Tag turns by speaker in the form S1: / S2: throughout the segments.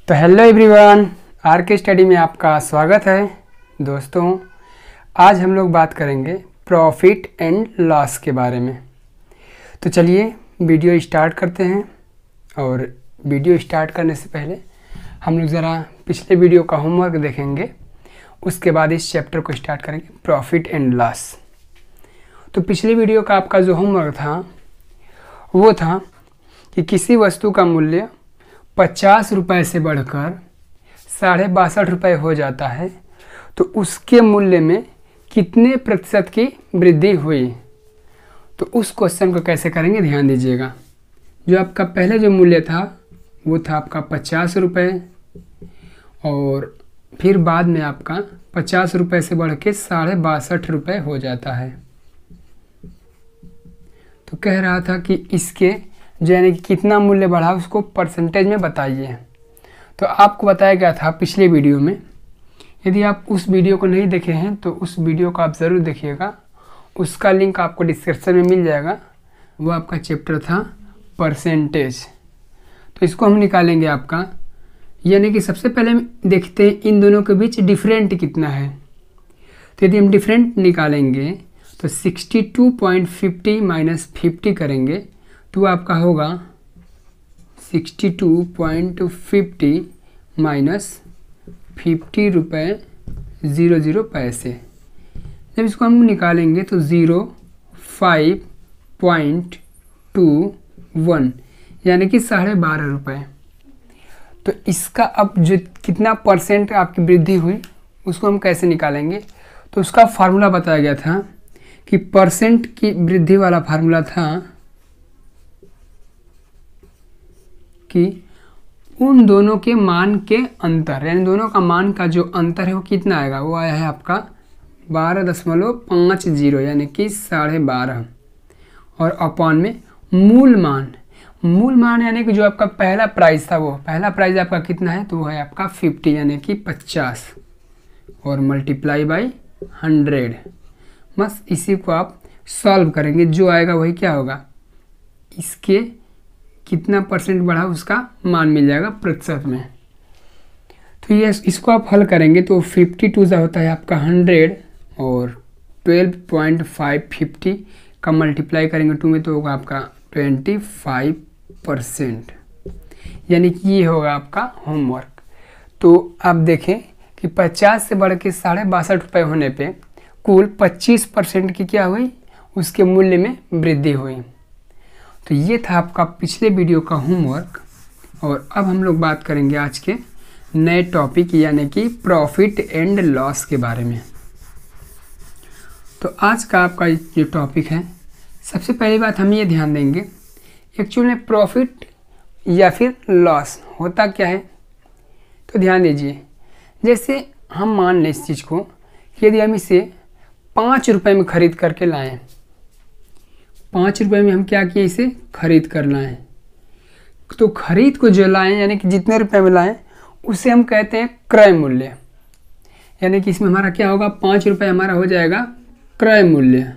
S1: तो hello everyone, are के study में आपका स्वागत है। दोस्तों, आज हम लोग बात करेंगे प्रॉफिट एंड लॉस के बारे में। तो चलिए वीडियो स्टार्ट करते हैं। और वीडियो स्टार्ट करने से पहले हम लोग ज़रा पिछले वीडियो का होमवर्क देखेंगे, उसके बाद इस चैप्टर को स्टार्ट करेंगे, प्रॉफिट एंड लॉस। तो पिछले वीडियो का आपका जो होमवर्क था वो था कि किसी वस्तु का मूल्य 50 रुपये से बढ़कर 62.5 रुपये हो जाता है तो उसके मूल्य में कितने प्रतिशत की वृद्धि हुई। तो उस क्वेश्चन को कैसे करेंगे ध्यान दीजिएगा। जो आपका पहले जो मूल्य था वो था आपका 50 रुपये, और फिर बाद में आपका 50 रुपये से बढ़ के 62.5 रुपये हो जाता है। तो कह रहा था कि इसके जो यानी कि कितना मूल्य बढ़ा उसको परसेंटेज में बताइए। तो आपको बताया गया था पिछले वीडियो में। यदि आप उस वीडियो को नहीं देखे हैं तो उस वीडियो को आप ज़रूर देखिएगा, उसका लिंक आपको डिस्क्रिप्शन में मिल जाएगा। वो आपका चैप्टर था परसेंटेज। तो इसको हम निकालेंगे आपका, यानी कि सबसे पहले देखते हैं इन दोनों के बीच डिफरेंट कितना है। तो यदि हम डिफरेंट निकालेंगे तो 62.50 माइनस 50 करेंगे तो आपका होगा 62.50 माइनस 50 रुपये 00 पैसे। जब इसको हम निकालेंगे तो 05.21 यानी कि 12.5 रुपये। तो इसका अब जो कितना परसेंट आपकी वृद्धि हुई उसको हम कैसे निकालेंगे। तो उसका फार्मूला बताया गया था कि परसेंट की वृद्धि वाला फार्मूला था कि उन दोनों के मान के अंतर, यानी दोनों का मान का जो अंतर है वो कितना आएगा। वो आया है आपका 12.50 यानी कि 12.5, और अपॉन में मूल मान यानी कि जो आपका पहला प्राइस था वो पहला प्राइस आपका कितना है तो वो है आपका 50 यानी कि 50, और मल्टीप्लाई बाई 100। बस इसी को आप सॉल्व करेंगे, जो आएगा वही क्या होगा, इसके कितना परसेंट बढ़ा उसका मान मिल जाएगा प्रतिशत में। तो ये इसको आप हल करेंगे तो 52 होता है आपका 100, और 12.550 का मल्टीप्लाई करेंगे 2 में तो होगा आपका 25%, यानी कि ये होगा आपका होमवर्क। तो आप देखें कि 50 से बढ़ के 62.5 रुपये होने पे कुल 25% की क्या हुई, उसके मूल्य में वृद्धि हुई। तो ये था आपका पिछले वीडियो का होमवर्क। और अब हम लोग बात करेंगे आज के नए टॉपिक यानी कि प्रॉफिट एंड लॉस के बारे में। तो आज का आपका जो टॉपिक है, सबसे पहली बात हम ये ध्यान देंगे एक्चुअल में प्रॉफिट या फिर लॉस होता क्या है। तो ध्यान दीजिए, जैसे हम मान लें इस चीज़ को कि यदि हम इसे 5 रुपये में ख़रीद करके लाएं, 5 रुपये में हम क्या किए, इसे खरीद कर लाएं। तो खरीद को जो लाएं यानी कि जितने रुपए में लाएं उसे हम कहते हैं क्रय मूल्य। यानी कि इसमें हमारा क्या होगा, 5 रुपये हमारा हो जाएगा क्रय मूल्य।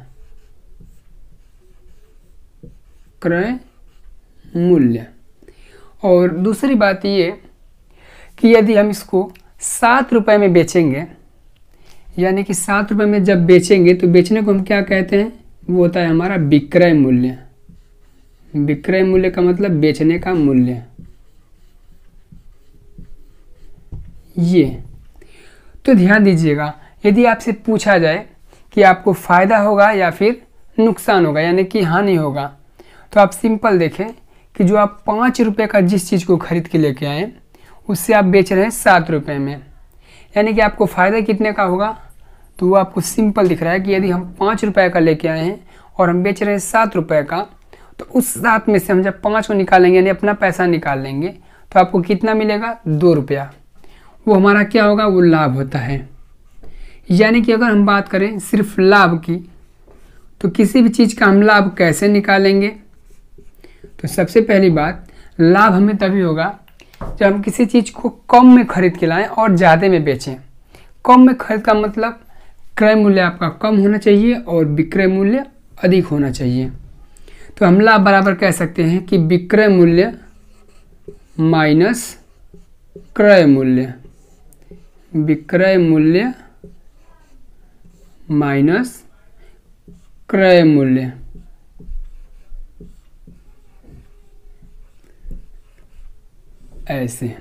S1: और दूसरी बात ये कि यदि हम इसको 7 रुपये में बेचेंगे, यानी कि 7 रुपये में जब बेचेंगे तो बेचने को हम क्या कहते हैं, वो होता है हमारा विक्रय मूल्य। विक्रय मूल्य का मतलब बेचने का मूल्य। ये तो ध्यान दीजिएगा, यदि आपसे पूछा जाए कि आपको फ़ायदा होगा या फिर नुकसान होगा यानी कि हानि होगा, तो आप सिंपल देखें कि जो आप 5 रुपये का जिस चीज़ को खरीद के लेके आए उससे आप बेच रहे हैं 7 रुपये में, यानी कि आपको फ़ायदा कितने का होगा। तो वो आपको सिंपल दिख रहा है कि यदि हम 5 रुपये का लेके आए हैं और हम बेच रहे हैं 7 रुपये का, तो उस 7 में से हम जब 5 को निकालेंगे यानी अपना पैसा निकाल लेंगे तो आपको कितना मिलेगा, 2 रुपया। वो हमारा क्या होगा, वो लाभ होता है। यानी कि अगर हम बात करें सिर्फ लाभ की, तो किसी भी चीज़ का हम लाभ कैसे निकालेंगे। तो सबसे पहली बात, लाभ हमें तभी होगा जब हम किसी चीज़ को कम में खरीद के लाएं और ज़्यादा में बेचें। कम में खरीद का मतलब क्रय मूल्य आपका कम होना चाहिए और विक्रय मूल्य अधिक होना चाहिए। तो हम लाभ बराबर कह सकते हैं कि विक्रय मूल्य माइनस क्रय मूल्य, विक्रय मूल्य माइनस क्रय मूल्य। ऐसे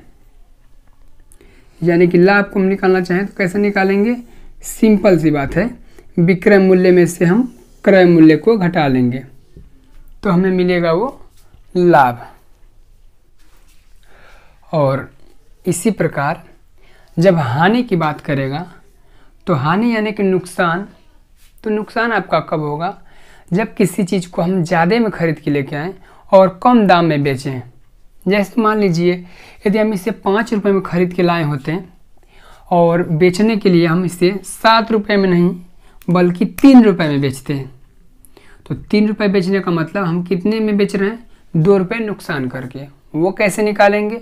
S1: यानी कि लाभ को हम निकालना चाहें तो कैसे निकालेंगे? सिंपल सी बात है, विक्रय मूल्य में से हम क्रय मूल्य को घटा लेंगे तो हमें मिलेगा वो लाभ। और इसी प्रकार जब हानि की बात करेगा तो हानि यानी कि नुकसान, तो नुकसान आपका कब होगा? जब किसी चीज़ को हम ज़्यादा में खरीद के लेके आएँ और कम दाम में बेचें। जैसे मान लीजिए यदि हम इसे 5 रुपये में खरीद के लाए होते हैं और बेचने के लिए हम इसे 7 रुपये में नहीं बल्कि 3 रुपये में बेचते हैं, तो 3 रुपये बेचने का मतलब हम कितने में बेच रहे हैं? 2 रुपये नुकसान करके। वो कैसे निकालेंगे?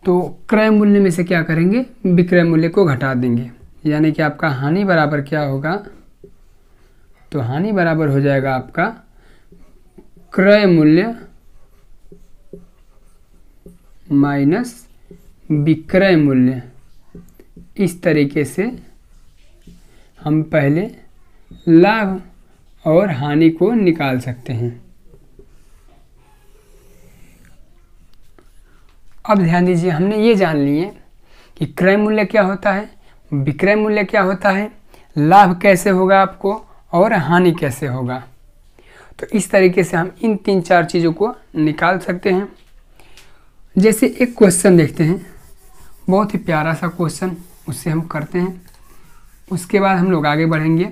S1: तो क्रय मूल्य में से क्या करेंगे? विक्रय मूल्य को घटा देंगे, यानी कि आपका हानि बराबर क्या होगा? तो हानि बराबर हो जाएगा आपका क्रय मूल्य माइनस विक्रय मूल्य। इस तरीके से हम पहले लाभ और हानि को निकाल सकते हैं। अब ध्यान दीजिए, हमने ये जान लिए कि क्रय मूल्य क्या होता है, विक्रय मूल्य क्या होता है, लाभ कैसे होगा आपको और हानि कैसे होगा। तो इस तरीके से हम इन 3-4 चीज़ों को निकाल सकते हैं। जैसे एक क्वेश्चन देखते हैं, बहुत ही प्यारा सा क्वेश्चन, उससे हम करते हैं। उसके बाद हम लोग आगे बढ़ेंगे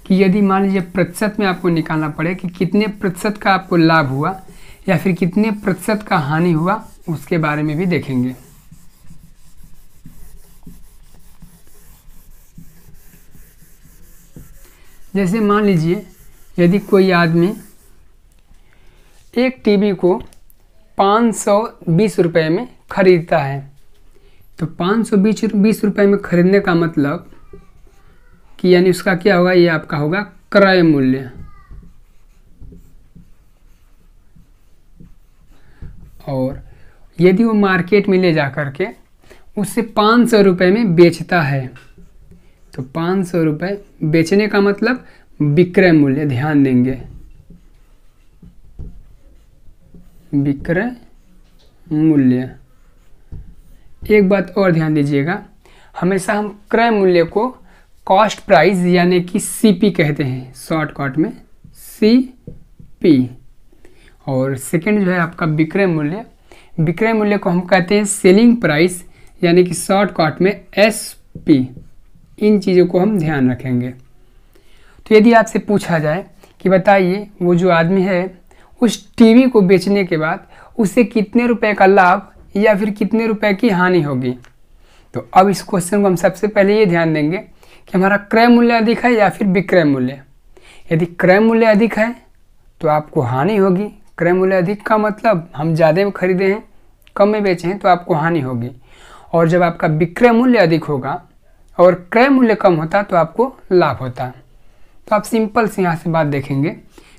S1: कि यदि मान लीजिए प्रतिशत में आपको निकालना पड़े कि कितने प्रतिशत का आपको लाभ हुआ या फिर कितने प्रतिशत का हानि हुआ, उसके बारे में भी देखेंगे। जैसे मान लीजिए यदि कोई आदमी एक टीवी को 520 रुपये में खरीदता है, तो 520 रुपये में खरीदने का मतलब कि यानी उसका क्या होगा? ये आपका होगा क्रय मूल्य। और यदि वो मार्केट में ले जा करके उससे 500 रुपये में बेचता है, तो 500 रुपये बेचने का मतलब विक्रय मूल्य। ध्यान देंगे, विक्रय मूल्य। एक बात और ध्यान दीजिएगा, हमेशा हम क्रय मूल्य को कॉस्ट प्राइस यानी कि सीपी कहते हैं, शॉर्टकट में सीपी। और सेकंड जो है आपका विक्रय मूल्य, विक्रय मूल्य को हम कहते हैं सेलिंग प्राइस यानी कि शॉर्टकट में एसपी। इन चीज़ों को हम ध्यान रखेंगे। तो यदि आपसे पूछा जाए कि बताइए वो जो आदमी है उस टीवी को बेचने के बाद उसे कितने रुपए का लाभ या फिर कितने रुपए की हानि होगी, तो अब इस क्वेश्चन को हम सबसे पहले ये ध्यान देंगे कि हमारा क्रय मूल्य अधिक है या फिर विक्रय मूल्य। यदि क्रय मूल्य अधिक है तो आपको हानि होगी। क्रय मूल्य अधिक का मतलब हम ज़्यादा में खरीदे हैं, कम में बेचे हैं, तो आपको हानि होगी। और जब आपका विक्रय मूल्य अधिक होगा और क्रय मूल्य कम होता तो आपको लाभ होता। तो आप सिंपल से यहाँ से बात देखेंगे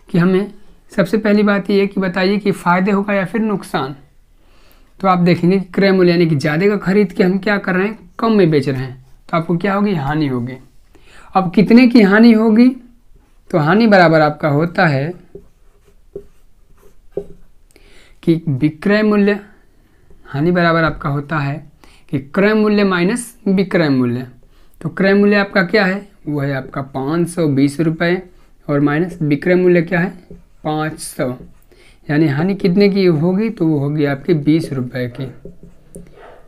S1: कि हमें सबसे पहली बात ये है कि बताइए कि फ़ायदे होगा या फिर नुकसान। तो आप देखेंगे कि क्रय मूल्य यानी कि ज़्यादा का खरीद के हम क्या कर रहे हैं? कम में बेच रहे हैं, तो आपको क्या होगी? हानि होगी। अब कितने की हानि होगी? तो हानि बराबर आपका होता है कि विक्रय मूल्य, हानि बराबर आपका होता है कि क्रय मूल्य माइनस विक्रय मूल्य। तो क्रय मूल्य आपका क्या है? वो है आपका 520 रुपये और माइनस विक्रय मूल्य क्या है? 500। यानी हानि कितने की होगी? तो वो होगी आपकी 20 रुपये की।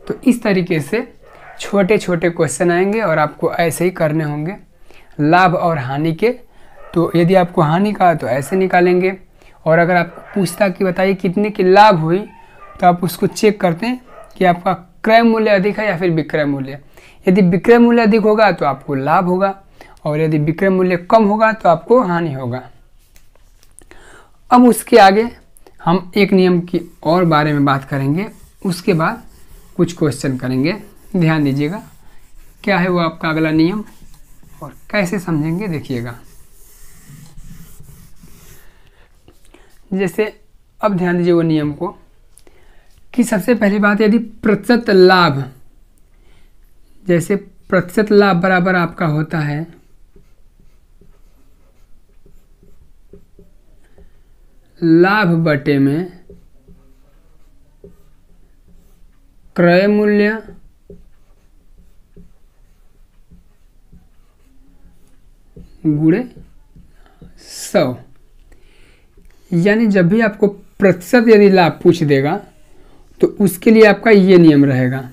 S1: तो इस तरीके से छोटे छोटे क्वेश्चन आएंगे और आपको ऐसे ही करने होंगे लाभ और हानि के। तो यदि आपको हानि का तो ऐसे निकालेंगे, और अगर आपको पूछता कि बताइए कितने की लाभ हुई, तो आप उसको चेक करते हैं कि आपका क्रय मूल्य अधिक है या फिर विक्रय मूल्य। यदि विक्रय मूल्य अधिक होगा तो आपको लाभ होगा, और यदि विक्रय मूल्य कम होगा तो आपको हानि होगा। अब उसके आगे हम एक नियम की और बारे में बात करेंगे, उसके बाद कुछ क्वेश्चन करेंगे। ध्यान दीजिएगा क्या है वो आपका अगला नियम और कैसे समझेंगे, देखिएगा। जैसे अब ध्यान दीजिए वो नियम को कि सबसे पहली बात, यदि प्रतिशत लाभ, जैसे प्रतिशत लाभ बराबर आपका होता है लाभ बटे में क्रय मूल्य गुणे 100। यानी जब भी आपको प्रतिशत यदि लाभ पूछ देगा तो उसके लिए आपका ये नियम रहेगा।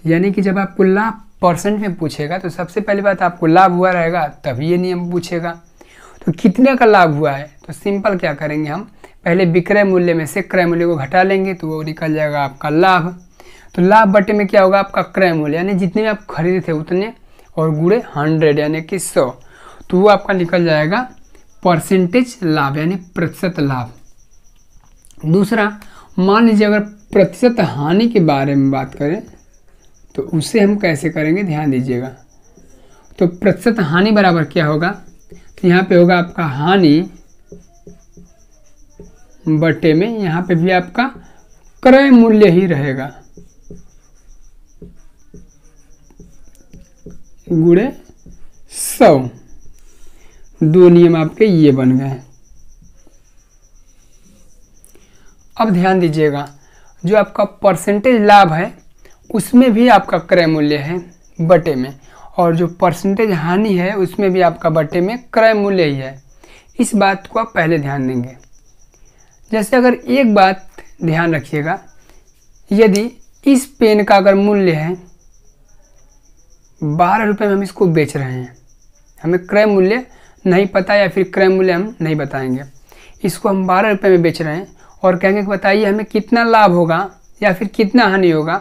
S1: यानी कि जब आपको लाभ परसेंट में पूछेगा तो सबसे पहली बात आपको लाभ हुआ रहेगा, तभी ये नियम पूछेगा। तो कितने का लाभ हुआ है, तो सिंपल क्या करेंगे, हम पहले विक्रय मूल्य में से क्रय मूल्य को घटा लेंगे तो वो निकल जाएगा आपका लाभ। तो लाभ बटे में क्या होगा आपका क्रय मूल्य, यानी जितने आप खरीदे थे उतने, और गुणे 100 यानी कि 100, तो वो आपका निकल जाएगा परसेंटेज लाभ यानी प्रतिशत लाभ। दूसरा, मान लीजिए अगर प्रतिशत हानि के बारे में बात करें तो उसे हम कैसे करेंगे, ध्यान दीजिएगा। तो प्रतिशत हानि बराबर क्या होगा, तो यहाँ पे होगा आपका हानि बटे में, यहाँ पे भी आपका क्रय मूल्य ही रहेगा गुणे 100। दो नियम आपके ये बन गए। अब ध्यान दीजिएगा, जो आपका परसेंटेज लाभ है उसमें भी आपका क्रय मूल्य है बटे में, और जो परसेंटेज हानि है उसमें भी आपका बटे में क्रय मूल्य ही है। इस बात को आप पहले ध्यान देंगे। जैसे अगर एक बात ध्यान रखिएगा, यदि इस पेन का अगर मूल्य है 12 रुपये में हम इसको बेच रहे हैं, हमें क्रय मूल्य नहीं पता या फिर क्रय मूल्य हम नहीं बताएंगे, इसको हम 12 रुपये में बेच रहे हैं और कहेंगे कि बताइए हमें कितना लाभ होगा या फिर कितना हानि होगा,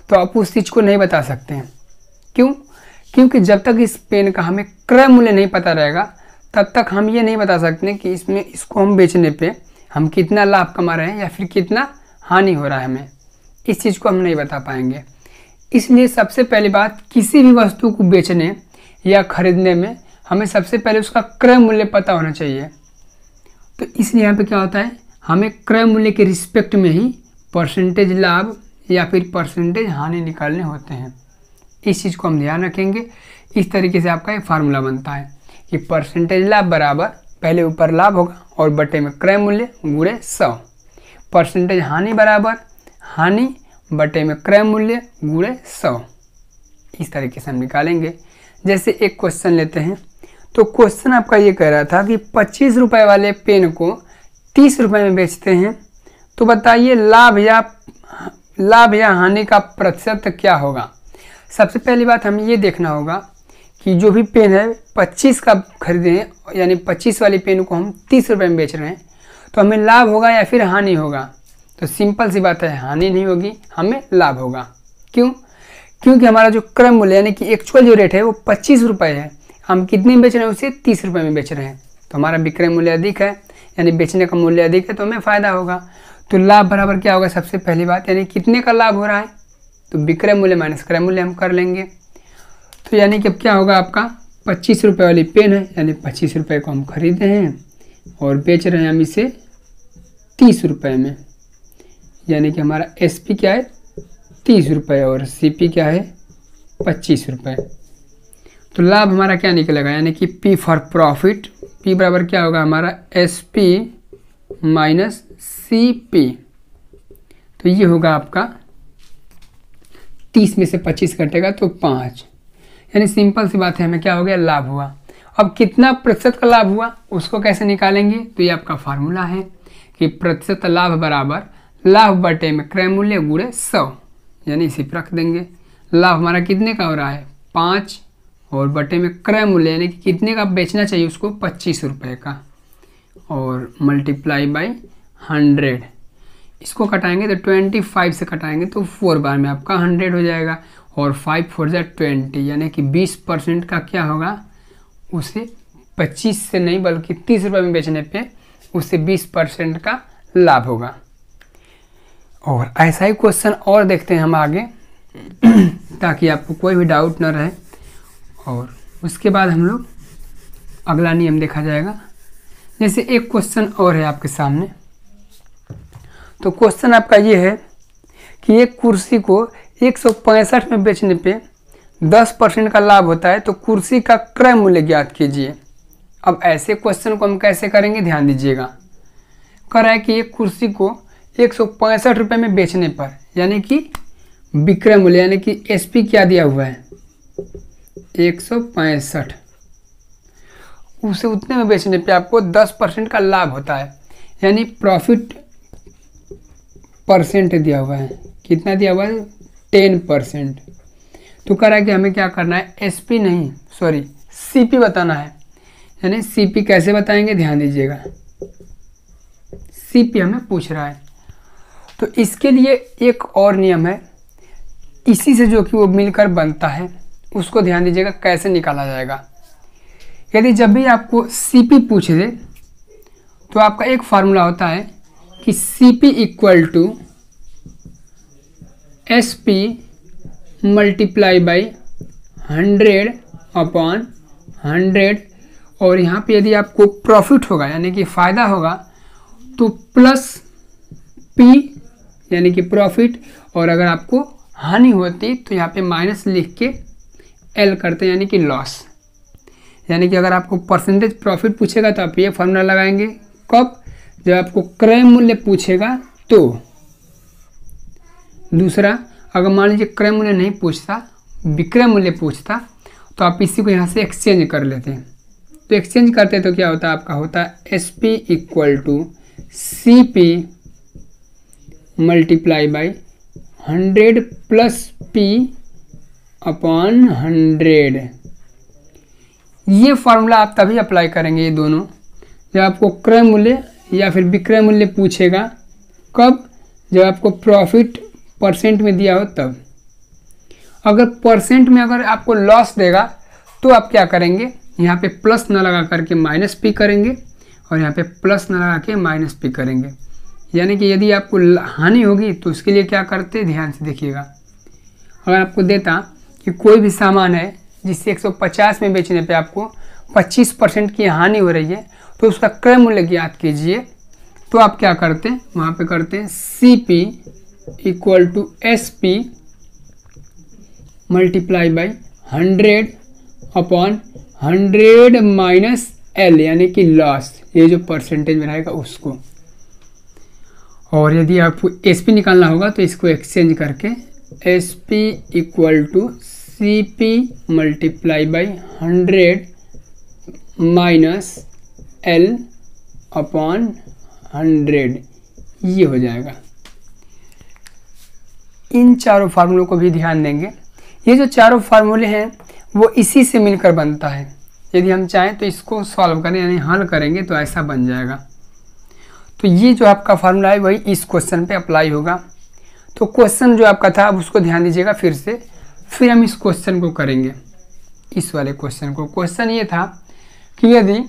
S1: तो आप उस चीज़ को नहीं बता सकते हैं। क्यों? क्योंकि जब तक इस पेन का हमें क्रय मूल्य नहीं पता रहेगा तब तक हम ये नहीं बता सकते कि इसमें इसको हम बेचने पे हम कितना लाभ कमा रहे हैं या फिर कितना हानि हो रहा है हमें, इस चीज़ को हम नहीं बता पाएंगे। इसलिए सबसे पहली बात, किसी भी वस्तु को बेचने या खरीदने में हमें सबसे पहले उसका क्रय मूल्य पता होना चाहिए। तो इसलिए यहाँ पे क्या होता है, हमें क्रय मूल्य के रिस्पेक्ट में ही परसेंटेज लाभ या फिर परसेंटेज हानि निकालने होते हैं। इस चीज़ को हम ध्यान रखेंगे। इस तरीके से आपका एक फार्मूला बनता है कि परसेंटेज लाभ बराबर पहले ऊपर लाभ होगा और बटे में क्रय मूल्य गुणे 100। परसेंटेज हानि बराबर हानि बटे में क्रय मूल्य गुणे 100। इस तरीके से हम निकालेंगे। जैसे एक क्वेश्चन लेते हैं, तो क्वेश्चन आपका ये कह रहा था कि 25 रुपये वाले पेन को 30 रुपये में बेचते हैं, तो बताइए लाभ या हानि का प्रतिशत क्या होगा। सबसे पहली बात हमें ये देखना होगा कि जो भी पेन है 25 का खरीदे हैं, यानी 25 वाली पेन को हम 30 रुपये में बेच रहे हैं, तो हमें लाभ होगा या फिर हानि होगा। तो सिंपल सी बात है, हानि नहीं होगी, हमें लाभ होगा। क्यों? क्योंकि हमारा जो क्रय मूल्य यानी कि एक्चुअल जो रेट है वो 25 रुपये है, हम कितने में बेच रहे हैं, उसे 30 रुपये में बेच रहे हैं, तो हमारा विक्रय मूल्य अधिक है, यानी बेचने का मूल्य अधिक है, तो हमें फ़ायदा होगा। तो लाभ बराबर क्या होगा, सबसे पहली बात यानी कितने का लाभ हो रहा है, तो विक्रय मूल्य माइनस क्रय मूल्य हम कर लेंगे। तो यानी कि अब क्या होगा, आपका 25 रुपये वाली पेन है, यानी 25 रुपये को हम खरीदे हैं और बेच रहे हैं हम इसे 30 रुपये में, यानी कि हमारा SP क्या है 30 रुपये और CP क्या है 25 रुपये। तो लाभ हमारा क्या निकलेगा, यानी कि P फॉर प्रॉफिट, P बराबर क्या होगा हमारा SP माइनस CP। तो ये होगा आपका 30 में से 25 कटेगा तो 5, यानी सिंपल सी बात है, हमें क्या हो गया, लाभ हुआ। अब कितना प्रतिशत का लाभ हुआ उसको कैसे निकालेंगे, तो ये आपका फार्मूला है कि प्रतिशत लाभ बराबर लाभ बटे में क्रय मूल्य गुणे 100, यानी इसी पर रख देंगे। लाभ हमारा कितने का हो रहा है 5 और बटे में क्रय मूल्य यानी कि कितने का बेचना चाहिए उसको 25 रुपये का, और मल्टीप्लाई बाई 100। इसको कटाएंगे तो 25 से कटाएंगे तो 4 बार में आपका 100 हो जाएगा, और 5 4 जा 20, यानी कि 20% का क्या होगा, उसे 25 से नहीं बल्कि 30 रुपये में बेचने पे उससे 20% का लाभ होगा। और ऐसा ही क्वेश्चन और देखते हैं हम आगे ताकि आपको कोई भी डाउट न रहे, और उसके बाद हम लोग अगला नियम देखा जाएगा। जैसे एक क्वेश्चन और है आपके सामने, तो क्वेश्चन आपका ये है कि एक कुर्सी को 165 में बेचने पे 10% का लाभ होता है, तो कुर्सी का क्रय मूल्य ज्ञात कीजिए। अब ऐसे क्वेश्चन को हम कैसे करेंगे, ध्यान दीजिएगा। कर रहा है कि एक कुर्सी को 165 रुपये में बेचने पर, यानी कि विक्रय मूल्य यानी कि एसपी क्या दिया हुआ है 165, उसे उतने में बेचने पे आपको 10% का लाभ होता है, यानी प्रॉफिट परसेंट दिया हुआ है। कितना दिया हुआ है 10%। तो कह रहा है कि हमें क्या करना है, एसपी नहीं सॉरी सीपी बताना है। यानी सीपी कैसे बताएंगे, ध्यान दीजिएगा। सीपी हमें पूछ रहा है, तो इसके लिए एक और नियम है, इसी से जो कि वो मिलकर बनता है, उसको ध्यान दीजिएगा कैसे निकाला जाएगा। यदि जब भी आपको सीपी पूछ दे तो आपका एक फार्मूला होता है कि CP equal to SP multiply by 100/100, और यहाँ पे यदि आपको प्रॉफिट होगा यानी कि फ़ायदा होगा तो प्लस पी यानी कि प्रॉफिट, और अगर आपको हानि होती तो यहाँ पे माइनस लिख के एल करते हैं यानी कि लॉस। यानी कि अगर आपको परसेंटेज प्रॉफिट पूछेगा तो आप ये फार्मूला लगाएंगे। कब, जब आपको क्रय मूल्य पूछेगा तो। दूसरा, अगर मान लीजिए क्रय मूल्य नहीं पूछता, विक्रय मूल्य पूछता, तो आप इसी को यहाँ से एक्सचेंज कर लेते हैं। तो एक्सचेंज करते तो क्या होता है, आपका होता है S P equal to C P multiply by 100 plus P upon 100। ये फार्मूला आप तभी अप्लाई करेंगे, ये दोनों, जब आपको क्रय मूल्य या फिर विक्रय मूल्य पूछेगा। कब, जब आपको प्रॉफिट परसेंट में दिया हो तब। अगर परसेंट में अगर आपको लॉस देगा तो आप क्या करेंगे, यहाँ पे प्लस ना लगा करके माइनस पी करेंगे, और यहाँ पे प्लस ना लगा के माइनस पी करेंगे। यानी कि यदि आपको हानि होगी तो उसके लिए क्या करते, ध्यान से देखिएगा। अगर आपको देता कि कोई भी सामान है जिससे 150 में बेचने पे आपको 25% की हानि हो रही है, तो उसका क्रय मूल्य ज्ञात कीजिए, तो आप क्या करते हैं, वहाँ पे करते हैं C P equal to S P multiply by 100/100 minus L यानी कि लॉस, ये जो परसेंटेज में रहेगा उसको। और यदि आपको एस पी निकालना होगा तो इसको एक्सचेंज करके S P equal to C P multiply by 100 minus L upon 100, ये हो जाएगा। इन चारों फार्मूलों को भी ध्यान देंगे। ये जो चारों फार्मूले हैं वो इसी से मिलकर बनता है। यदि हम चाहें तो इसको सॉल्व करें यानी हल करेंगे तो ऐसा बन जाएगा। तो ये जो आपका फार्मूला है वही इस क्वेश्चन पे अप्लाई होगा। तो क्वेश्चन जो आपका था अब उसको ध्यान दीजिएगा फिर से, फिर हम इस क्वेश्चन को करेंगे, इस वाले क्वेश्चन को। क्वेश्चन ये था कि यदि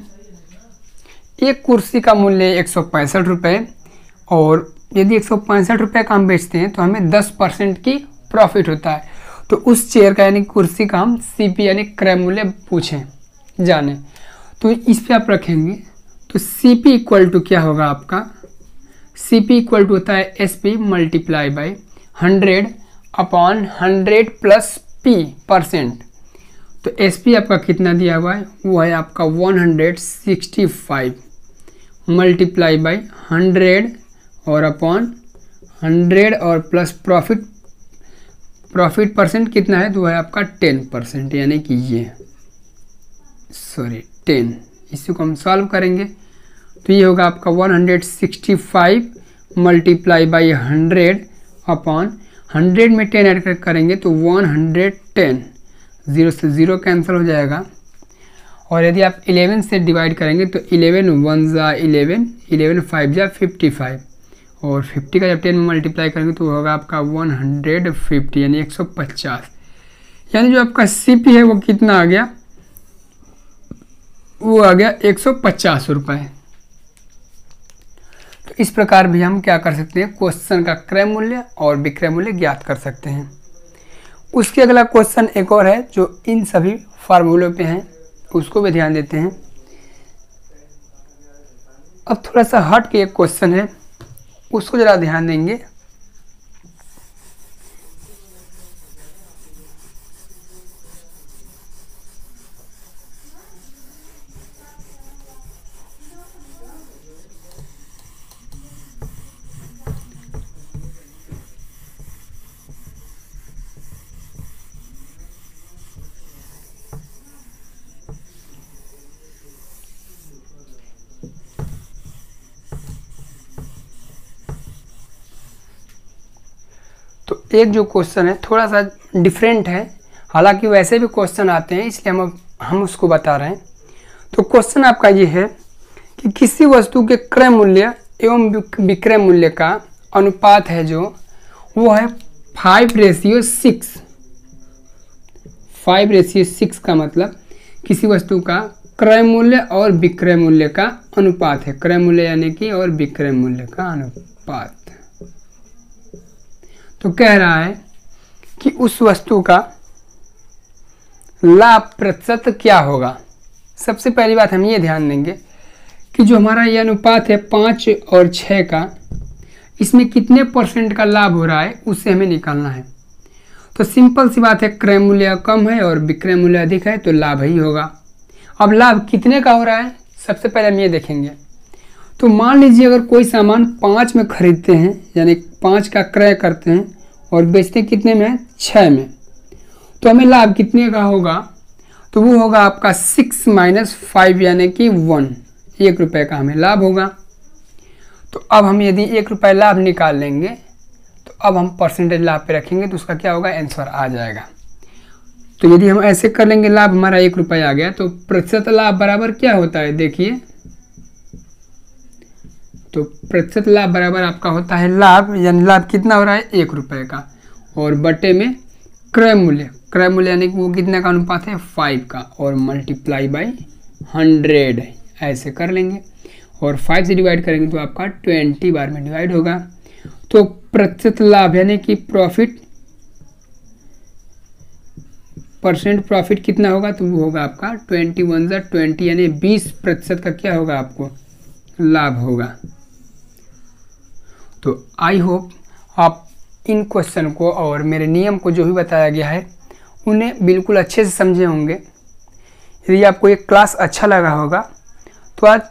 S1: एक कुर्सी का मूल्य 165 रुपये, और यदि 165 रुपये का हम बेचते हैं तो हमें 10% की प्रॉफिट होता है, तो उस चेयर का यानी कुर्सी का हम सीपी यानी क्रय मूल्य पूछें जाने। तो इस पे आप रखेंगे तो सीपी इक्वल टू क्या होगा आपका, सीपी इक्वल टू होता है SP multiply by 100/100 plus P percent. तो एसपी आपका कितना दिया हुआ है, वो है आपका 165 मल्टीप्लाई बाई 100 और अपॉन 100 और प्लस प्रॉफिट परसेंट कितना है, तो है आपका 10%, यानी कि ये 10। इसी को हम सॉल्व करेंगे तो ये होगा आपका 165 मल्टीप्लाई बाई 100 अपॉन 100 में 10 ऐड करेंगे तो 110, 0 से 0 कैंसिल हो जाएगा। और यदि आप 11 से डिवाइड करेंगे तो 11 1 जा 11, 11 5 जा 55, और 50 का जब 10 में मल्टीप्लाई करेंगे तो होगा आपका 150 यानी 150। यानी जो आपका सीपी है वो कितना आ गया, वो आ गया 150 रुपये। तो इस प्रकार भी हम क्या कर सकते हैं, क्वेश्चन का क्रय मूल्य और विक्रय मूल्य ज्ञात कर सकते हैं। उसके अगला क्वेश्चन एक और है जो इन सभी फार्मूलों पे हैं, उसको भी ध्यान देते हैं। अब थोड़ा सा हट के एक क्वेश्चन है उसको ज़रा ध्यान देंगे। तो एक जो क्वेश्चन है थोड़ा सा डिफरेंट है, हालांकि वैसे भी क्वेश्चन आते हैं इसलिए हम उसको बता रहे हैं। तो क्वेश्चन आपका ये है कि किसी वस्तु के क्रय मूल्य एवं विक्रय मूल्य का अनुपात है जो वो है 5:6। 5:6 का मतलब किसी वस्तु का क्रय मूल्य और विक्रय मूल्य का अनुपात है। क्रय मूल्य यानी कि और विक्रय मूल्य का अनुपात। तो कह रहा है कि उस वस्तु का लाभ प्रतिशत क्या होगा। सबसे पहली बात हम ये ध्यान देंगे कि जो हमारा ये अनुपात है 5 और 6 का, इसमें कितने % का लाभ हो रहा है उससे हमें निकालना है। तो सिंपल सी बात है, क्रय मूल्य कम है और विक्रय मूल्य अधिक है तो लाभ ही होगा। अब लाभ कितने का हो रहा है सबसे पहले हम ये देखेंगे। तो मान लीजिए अगर कोई सामान 5 में खरीदते हैं, यानी 5 का क्रय करते हैं और बेचते कितने में, 6 में, तो हमें लाभ कितने का होगा। तो वो होगा आपका 6 - 5 यानी कि 1 रुपये का हमें लाभ होगा। तो अब हम यदि 1 रुपये लाभ निकाल लेंगे तो अब हम परसेंटेज लाभ पे रखेंगे तो उसका क्या होगा, आंसर आ जाएगा। तो यदि हम ऐसे कर लेंगे, लाभ हमारा 1 रुपये आ गया, तो प्रतिशत लाभ बराबर क्या होता है देखिए। तो प्रतिशत लाभ बराबर आपका होता है लाभ, यानी लाभ कितना हो रहा है 1 रुपये का, और बटे में क्रय मूल्य। क्रय मूल्य यानी कि वो कितने का अनुपात है 5 का, और मल्टीप्लाई बाई 100 ऐसे कर लेंगे, और 5 से डिवाइड करेंगे तो आपका 20 बार में डिवाइड होगा। तो प्रतिशत लाभ यानी कि प्रॉफिट कितना होगा, तो वो होगा आपका 21 × 20 यानी 20% का क्या होगा आपको लाभ होगा। तो आई होप आप इन क्वेश्चन को और मेरे नियम को जो भी बताया गया है उन्हें बिल्कुल अच्छे से समझे होंगे। यदि आपको ये क्लास अच्छा लगा होगा तो आज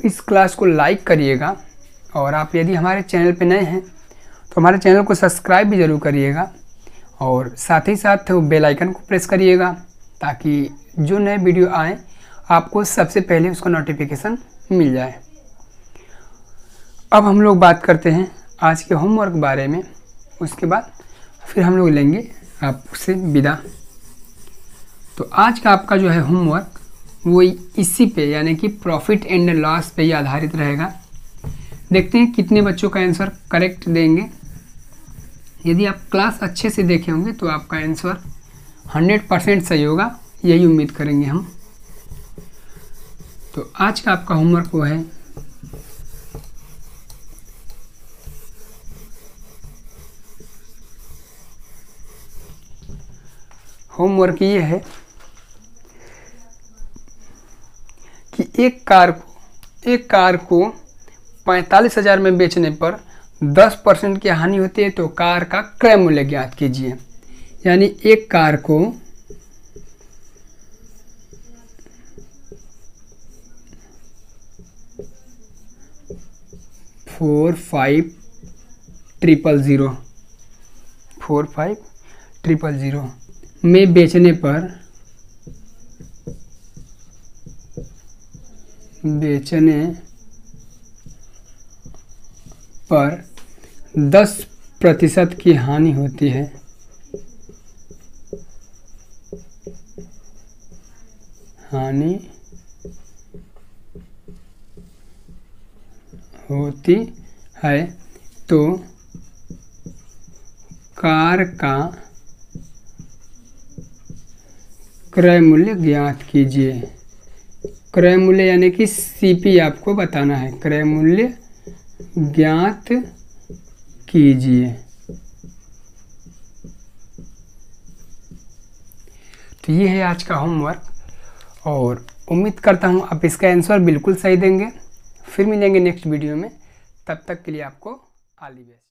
S1: इस क्लास को लाइक करिएगा, और आप यदि हमारे चैनल पे नए हैं तो हमारे चैनल को सब्सक्राइब भी ज़रूर करिएगा, और साथ ही साथ बेल आइकन को प्रेस करिएगा ताकि जो नए वीडियो आए आपको सबसे पहले उसका नोटिफिकेशन मिल जाए। अब हम लोग बात करते हैं आज के होमवर्क बारे में, उसके बाद फिर हम लोग लेंगे आपसे विदा। तो आज का आपका जो है होमवर्क वो इसी पे यानी कि प्रॉफिट एंड लॉस पे ही आधारित रहेगा। देखते हैं कितने बच्चों का आंसर करेक्ट देंगे। यदि आप क्लास अच्छे से देखे होंगे तो आपका आंसर 100% सही होगा, यही उम्मीद करेंगे हम। तो आज का आपका होमवर्क वो है होमवर्क ये है कि एक कार को 45,000 में बेचने पर 10% की हानि होती है तो कार का क्रय मूल्य ज्ञात कीजिए। यानी एक कार को 45,000 में बेचने पर 10% की हानि होती है। तो कार का क्रय मूल्य ज्ञात कीजिए। क्रय मूल्य यानी कि सीपी आपको बताना है, क्रय मूल्य ज्ञात कीजिए। तो ये है आज का होमवर्क, और उम्मीद करता हूँ आप इसका आंसर बिल्कुल सही देंगे। फिर मिलेंगे नेक्स्ट वीडियो में, तब तक के लिए आपको ऑल द बेस्ट।